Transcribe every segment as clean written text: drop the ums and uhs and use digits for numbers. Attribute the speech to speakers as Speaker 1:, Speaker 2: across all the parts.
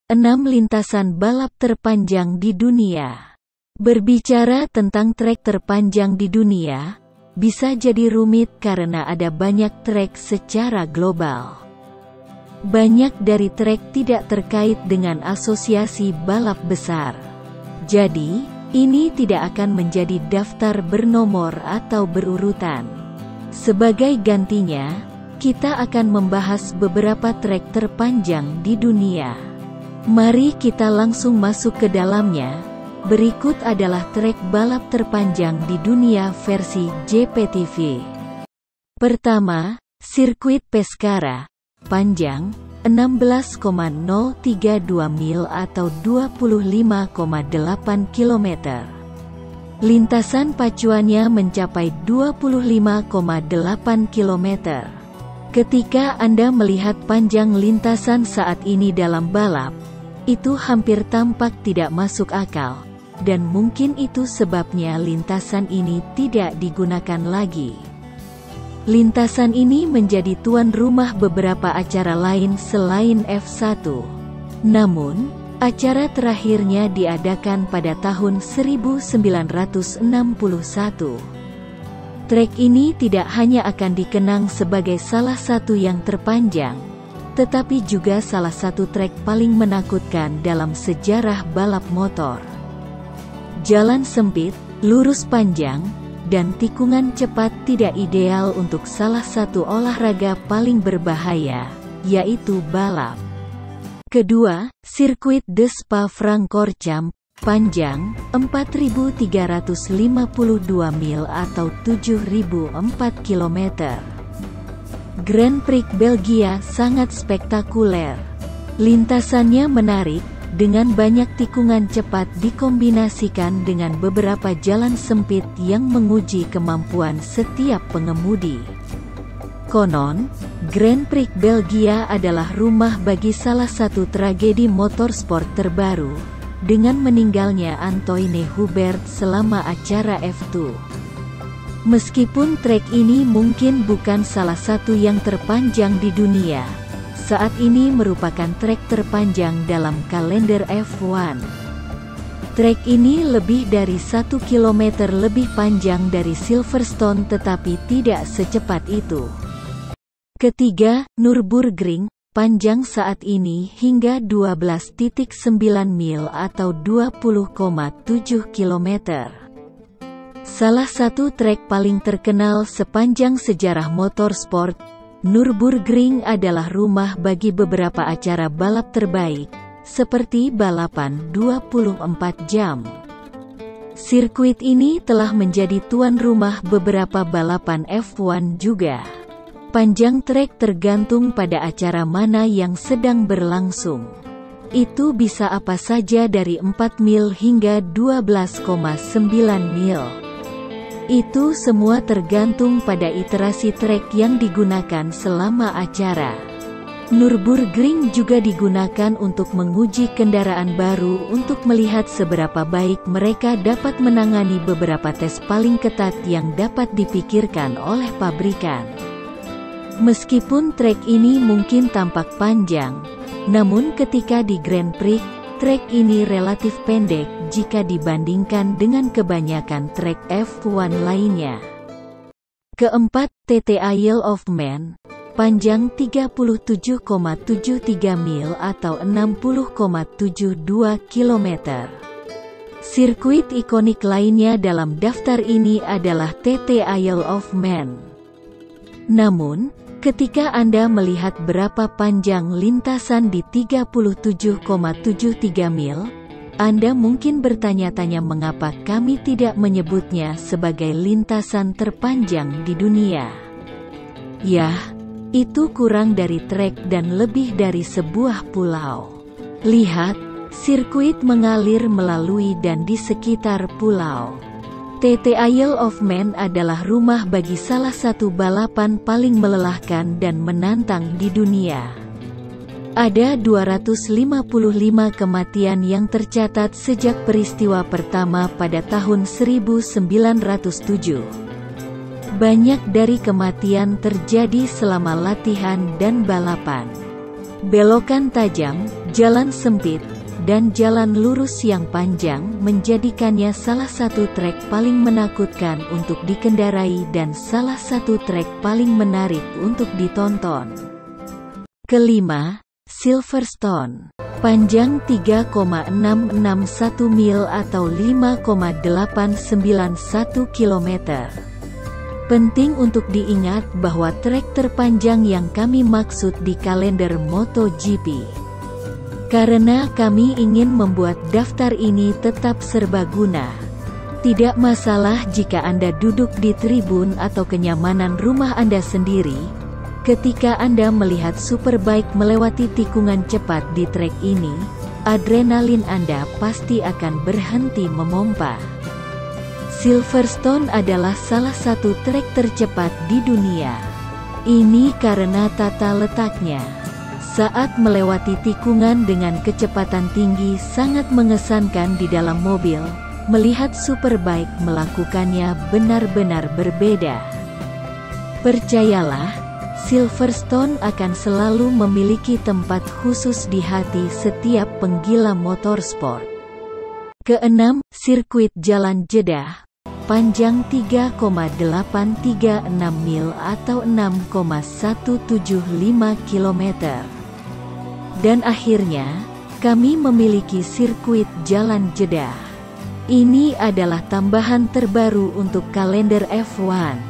Speaker 1: 6 lintasan balap terpanjang di dunia. Berbicara tentang trek terpanjang di dunia, bisa jadi rumit karena ada banyak trek secara global. Banyak dari trek tidak terkait dengan asosiasi balap besar. Jadi, ini tidak akan menjadi daftar bernomor atau berurutan. Sebagai gantinya, kita akan membahas beberapa trek terpanjang di dunia. Mari kita langsung masuk ke dalamnya. Berikut adalah trek balap terpanjang di dunia versi JPTV. Pertama, sirkuit Pescara. Panjang 16,032 mil atau 25,8 km. Lintasan pacuannya mencapai 25,8 km. Ketika Anda melihat panjang lintasan saat ini dalam balap, itu hampir tampak tidak masuk akal, dan mungkin itu sebabnya lintasan ini tidak digunakan lagi. Lintasan ini menjadi tuan rumah beberapa acara lain selain F1. Namun, acara terakhirnya diadakan pada tahun 1961. Trek ini tidak hanya akan dikenang sebagai salah satu yang terpanjang, tetapi juga salah satu trek paling menakutkan dalam sejarah balap motor. Jalan sempit, lurus panjang, dan tikungan cepat tidak ideal untuk salah satu olahraga paling berbahaya, yaitu balap. Kedua, sirkuit de Spa-Francorchamps, panjang 4.352 mil atau 7.004 km. Grand Prix Belgia sangat spektakuler. Lintasannya menarik, dengan banyak tikungan cepat dikombinasikan dengan beberapa jalan sempit yang menguji kemampuan setiap pengemudi. Konon, Grand Prix Belgia adalah rumah bagi salah satu tragedi motorsport terbaru, dengan meninggalnya Antoine Hubert selama acara F2. Meskipun trek ini mungkin bukan salah satu yang terpanjang di dunia, saat ini merupakan trek terpanjang dalam kalender F1. Trek ini lebih dari 1 km lebih panjang dari Silverstone tetapi tidak secepat itu. Ketiga, Nürburgring, panjang saat ini hingga 12,9 mil atau 20,7 km. Salah satu trek paling terkenal sepanjang sejarah motorsport, Nürburgring adalah rumah bagi beberapa acara balap terbaik, seperti balapan 24 jam. Sirkuit ini telah menjadi tuan rumah beberapa balapan F1 juga. Panjang trek tergantung pada acara mana yang sedang berlangsung. Itu bisa apa saja dari 4 mil hingga 12,9 mil. Itu semua tergantung pada iterasi trek yang digunakan selama acara. Nürburgring juga digunakan untuk menguji kendaraan baru untuk melihat seberapa baik mereka dapat menangani beberapa tes paling ketat yang dapat dipikirkan oleh pabrikan. Meskipun trek ini mungkin tampak panjang, namun ketika di Grand Prix, trek ini relatif pendek jika dibandingkan dengan kebanyakan trek F1 lainnya. Keempat, TT Isle of Man, panjang 37,73 mil atau 60,72 km. Sirkuit ikonik lainnya dalam daftar ini adalah TT Isle of Man. Namun, ketika Anda melihat berapa panjang lintasan di 37,73 mil, Anda mungkin bertanya-tanya mengapa kami tidak menyebutnya sebagai lintasan terpanjang di dunia. Yah, itu kurang dari trek dan lebih dari sebuah pulau. Lihat, sirkuit mengalir melalui dan di sekitar pulau. TT Isle of Man adalah rumah bagi salah satu balapan paling melelahkan dan menantang di dunia. Ada 255 kematian yang tercatat sejak peristiwa pertama pada tahun 1907. Banyak dari kematian terjadi selama latihan dan balapan. Belokan tajam, jalan sempit, dan jalan lurus yang panjang menjadikannya salah satu trek paling menakutkan untuk dikendarai dan salah satu trek paling menarik untuk ditonton. Kelima, Silverstone. Panjang 3,661 mil atau 5,891 km. Penting untuk diingat bahwa trek terpanjang yang kami maksud di kalender MotoGP. Karena kami ingin membuat daftar ini tetap serbaguna. Tidak masalah jika Anda duduk di tribun atau kenyamanan rumah Anda sendiri. Ketika Anda melihat Superbike melewati tikungan cepat di trek ini, adrenalin Anda pasti akan berhenti memompa. Silverstone adalah salah satu trek tercepat di dunia. Ini karena tata letaknya. Saat melewati tikungan dengan kecepatan tinggi sangat mengesankan di dalam mobil, melihat Superbike melakukannya benar-benar berbeda. Percayalah, Silverstone akan selalu memiliki tempat khusus di hati setiap penggila motorsport. Keenam, sirkuit Jalan Jeddah. Panjang 3,836 mil atau 6,175 km. Dan akhirnya, kami memiliki sirkuit Jalan Jeddah. Ini adalah tambahan terbaru untuk kalender F1.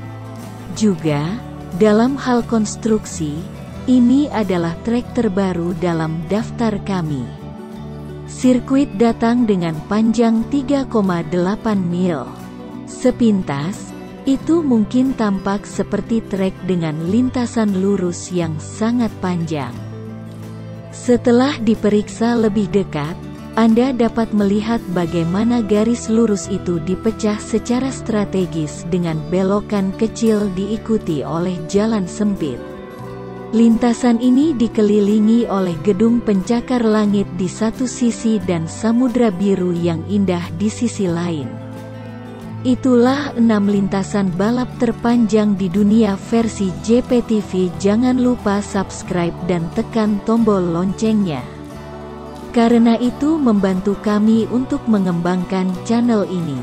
Speaker 1: Juga, dalam hal konstruksi, ini adalah trek terbaru dalam daftar kami. Sirkuit datang dengan panjang 3,8 mil. Sepintas, itu mungkin tampak seperti trek dengan lintasan lurus yang sangat panjang. Setelah diperiksa lebih dekat, Anda dapat melihat bagaimana garis lurus itu dipecah secara strategis dengan belokan kecil diikuti oleh jalan sempit. Lintasan ini dikelilingi oleh gedung pencakar langit di satu sisi dan samudra biru yang indah di sisi lain. Itulah 6 lintasan balap terpanjang di dunia versi JPTV. Jangan lupa subscribe dan tekan tombol loncengnya. Karena itu membantu kami untuk mengembangkan channel ini.